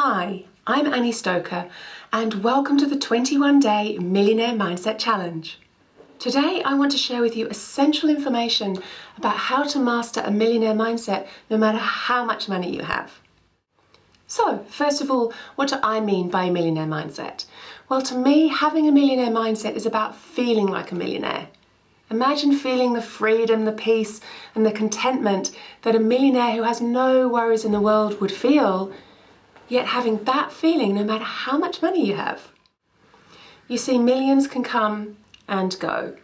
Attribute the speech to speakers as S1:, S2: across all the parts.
S1: Hi, I'm Annie Stoker and welcome to the 21-day Millionaire Mindset Challenge. Today I want to share with you essential information about how to master a millionaire mindset no matter how much money you have. So, first of all, what do I mean by a millionaire mindset? Well, to me, having a millionaire mindset is about feeling like a millionaire. Imagine feeling the freedom, the peace, and the contentment that a millionaire who has no worries in the world would feel, yet having that feeling no matter how much money you have. You see, millions can come and go.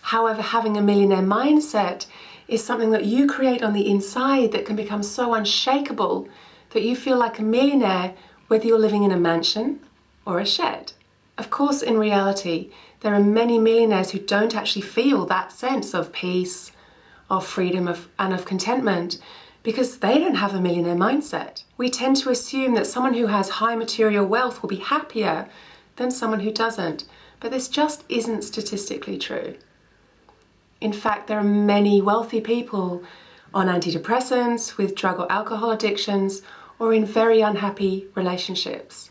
S1: However, having a millionaire mindset is something that you create on the inside that can become so unshakable that you feel like a millionaire whether you're living in a mansion or a shed. Of course, in reality, there are many millionaires who don't actually feel that sense of peace, of freedom, and of contentment because they don't have a millionaire mindset. We tend to assume that someone who has high material wealth will be happier than someone who doesn't, but this just isn't statistically true. In fact, there are many wealthy people on antidepressants, with drug or alcohol addictions, or in very unhappy relationships.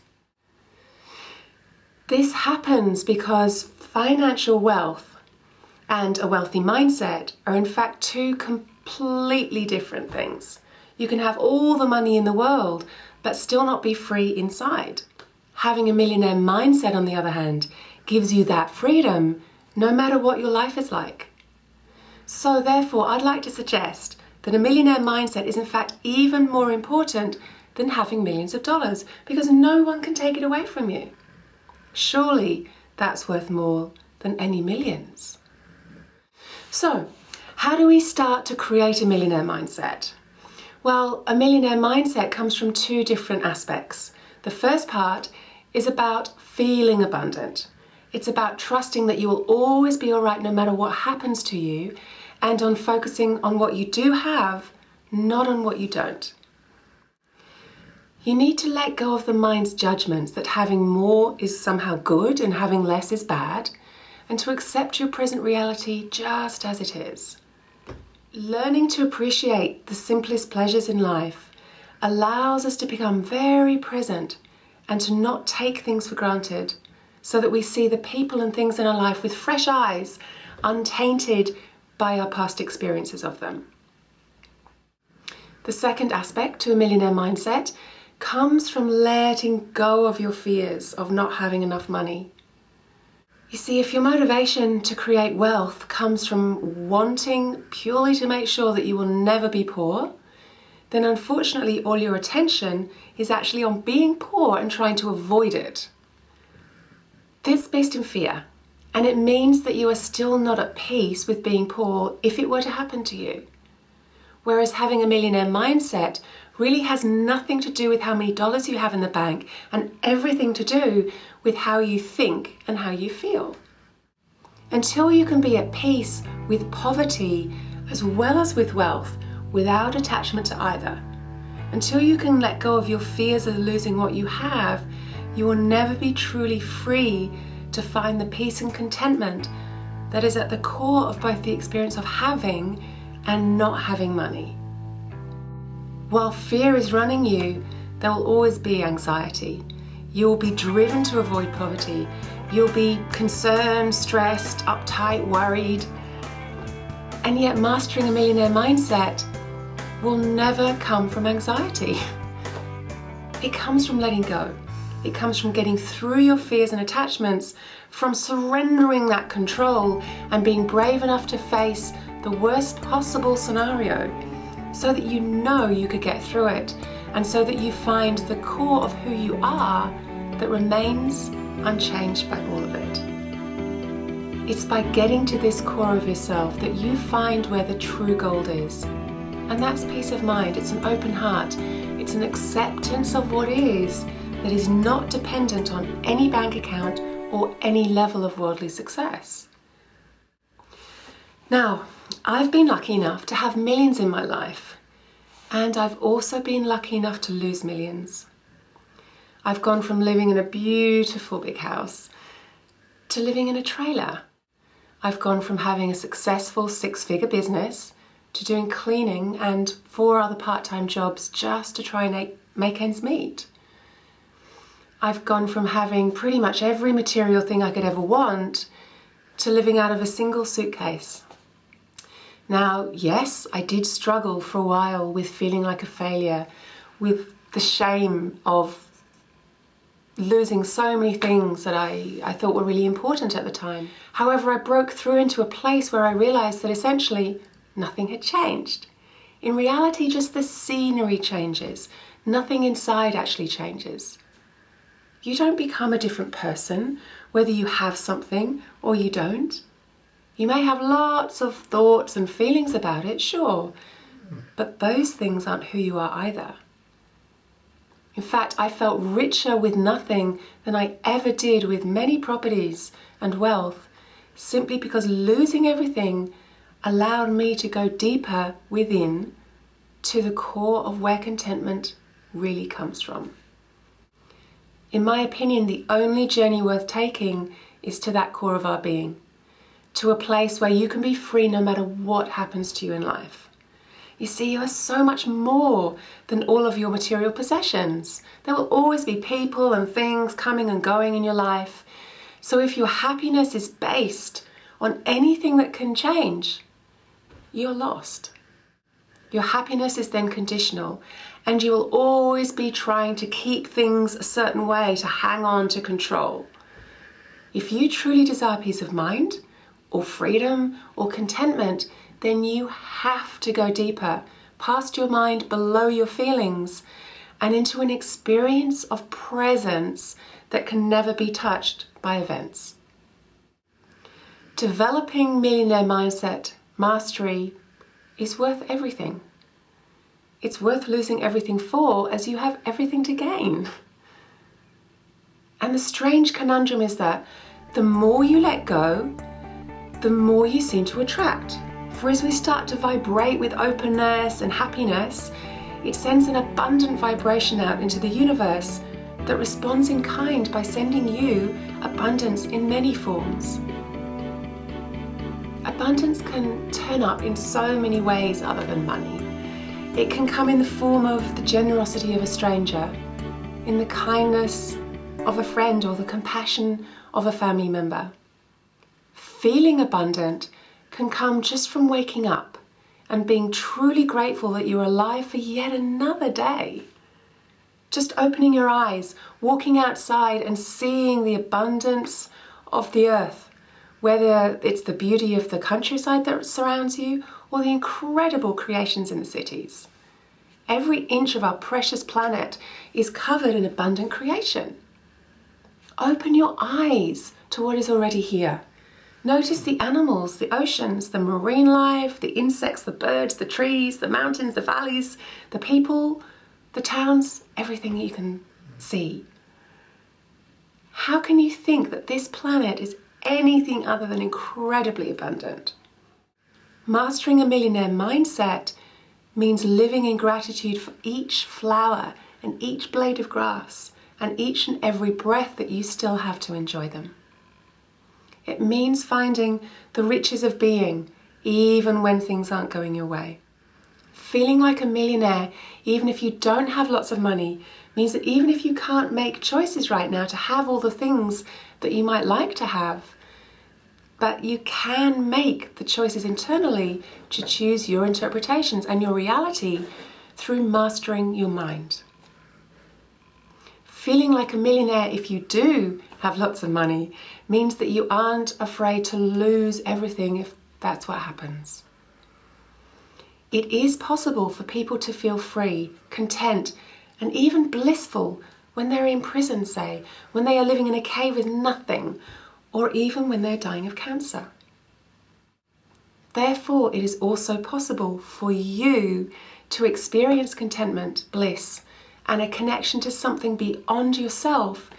S1: This happens because financial wealth and a wealthy mindset are in fact two completely different things. You can have all the money in the world but still not be free inside. Having a millionaire mindset, on the other hand, gives you that freedom no matter what your life is like. So therefore, I'd like to suggest that a millionaire mindset is in fact even more important than having millions of dollars, because no one can take it away from you. Surely that's worth more than any millions. So, how do we start to create a millionaire mindset? Well, a millionaire mindset comes from two different aspects. The first part is about feeling abundant. It's about trusting that you will always be all right no matter what happens to you, and on focusing on what you do have, not on what you don't. You need to let go of the mind's judgments that having more is somehow good and having less is bad, and to accept your present reality just as it is. Learning to appreciate the simplest pleasures in life allows us to become very present and to not take things for granted, so that we see the people and things in our life with fresh eyes, untainted by our past experiences of them. The second aspect to a millionaire mindset comes from letting go of your fears of not having enough money. You see, if your motivation to create wealth comes from wanting purely to make sure that you will never be poor, then unfortunately all your attention is actually on being poor and trying to avoid it. This is based in fear, and it means that you are still not at peace with being poor if it were to happen to you. Whereas having a millionaire mindset really has nothing to do with how many dollars you have in the bank and everything to do with how you think and how you feel. Until you can be at peace with poverty as well as with wealth without attachment to either, until you can let go of your fears of losing what you have, you will never be truly free to find the peace and contentment that is at the core of both the experience of having and not having money. While fear is running you, there will always be anxiety. You will be driven to avoid poverty. You'll be concerned, stressed, uptight, worried. And yet mastering a millionaire mindset will never come from anxiety. It comes from letting go. It comes from getting through your fears and attachments, from surrendering that control and being brave enough to face the worst possible scenario, so that you know you could get through it, and so that you find the core of who you are that remains unchanged by all of it. It's by getting to this core of yourself that you find where the true gold is. And that's peace of mind. It's an open heart. It's an acceptance of what is that is not dependent on any bank account or any level of worldly success. Now, I've been lucky enough to have millions in my life, and I've also been lucky enough to lose millions. I've gone from living in a beautiful big house to living in a trailer. I've gone from having a successful 6-figure business to doing cleaning and 4 other part-time jobs just to try and make ends meet. I've gone from having pretty much every material thing I could ever want to living out of a single suitcase. Now, yes, I did struggle for a while with feeling like a failure, with the shame of losing so many things that I thought were really important at the time. However, I broke through into a place where I realized that essentially nothing had changed. In reality, just the scenery changes. Nothing inside actually changes. You don't become a different person whether you have something or you don't. You may have lots of thoughts and feelings about it, sure, but those things aren't who you are either. In fact, I felt richer with nothing than I ever did with many properties and wealth, simply because losing everything allowed me to go deeper within to the core of where contentment really comes from. In my opinion, the only journey worth taking is to that core of our being, to a place where you can be free no matter what happens to you in life. You see, you are so much more than all of your material possessions. There will always be people and things coming and going in your life. So if your happiness is based on anything that can change, you're lost. Your happiness is then conditional, and you will always be trying to keep things a certain way to hang on to control. If you truly desire peace of mind, or freedom, or contentment, then you have to go deeper, past your mind, below your feelings, and into an experience of presence that can never be touched by events. Developing millionaire mindset mastery is worth everything. It's worth losing everything for, as you have everything to gain. And the strange conundrum is that the more you let go, the more you seem to attract. For as we start to vibrate with openness and happiness, it sends an abundant vibration out into the universe that responds in kind by sending you abundance in many forms. Abundance can turn up in so many ways other than money. It can come in the form of the generosity of a stranger, in the kindness of a friend, or the compassion of a family member. Feeling abundant can come just from waking up and being truly grateful that you're alive for yet another day. Just opening your eyes, walking outside and seeing the abundance of the earth, whether it's the beauty of the countryside that surrounds you or the incredible creations in the cities. Every inch of our precious planet is covered in abundant creation. Open your eyes to what is already here. Notice the animals, the oceans, the marine life, the insects, the birds, the trees, the mountains, the valleys, the people, the towns, everything you can see. How can you think that this planet is anything other than incredibly abundant? Mastering a millionaire mindset means living in gratitude for each flower and each blade of grass and each and every breath that you still have to enjoy them. It means finding the riches of being, even when things aren't going your way. Feeling like a millionaire, even if you don't have lots of money, means that even if you can't make choices right now to have all the things that you might like to have, but you can make the choices internally to choose your interpretations and your reality through mastering your mind. Feeling like a millionaire, if you do have lots of money, means that you aren't afraid to lose everything if that's what happens. It is possible for people to feel free, content, and even blissful when they're in prison, say, when they are living in a cave with nothing, or even when they're dying of cancer. Therefore, it is also possible for you to experience contentment, bliss, and a connection to something beyond yourself,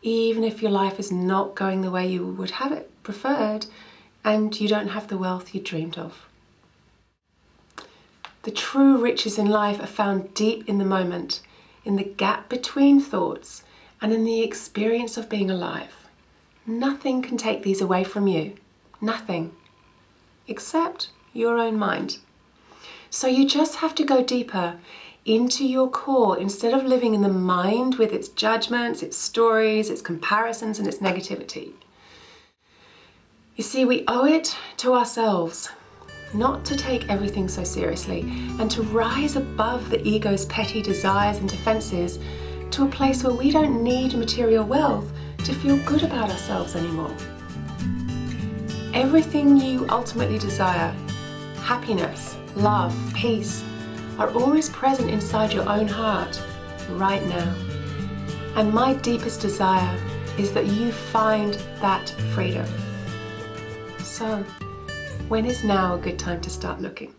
S1: even if your life is not going the way you would have it preferred and you don't have the wealth you dreamed of. The true riches in life are found deep in the moment, in the gap between thoughts, and in the experience of being alive. Nothing can take these away from you. Nothing. Except your own mind. So you just have to go deeper into your core instead of living in the mind with its judgments, its stories, its comparisons, and its negativity. You see, we owe it to ourselves not to take everything so seriously and to rise above the ego's petty desires and defenses to a place where we don't need material wealth to feel good about ourselves anymore. Everything you ultimately desire, happiness, love, peace, are always present inside your own heart right now. And my deepest desire is that you find that freedom. So, when is now a good time to start looking?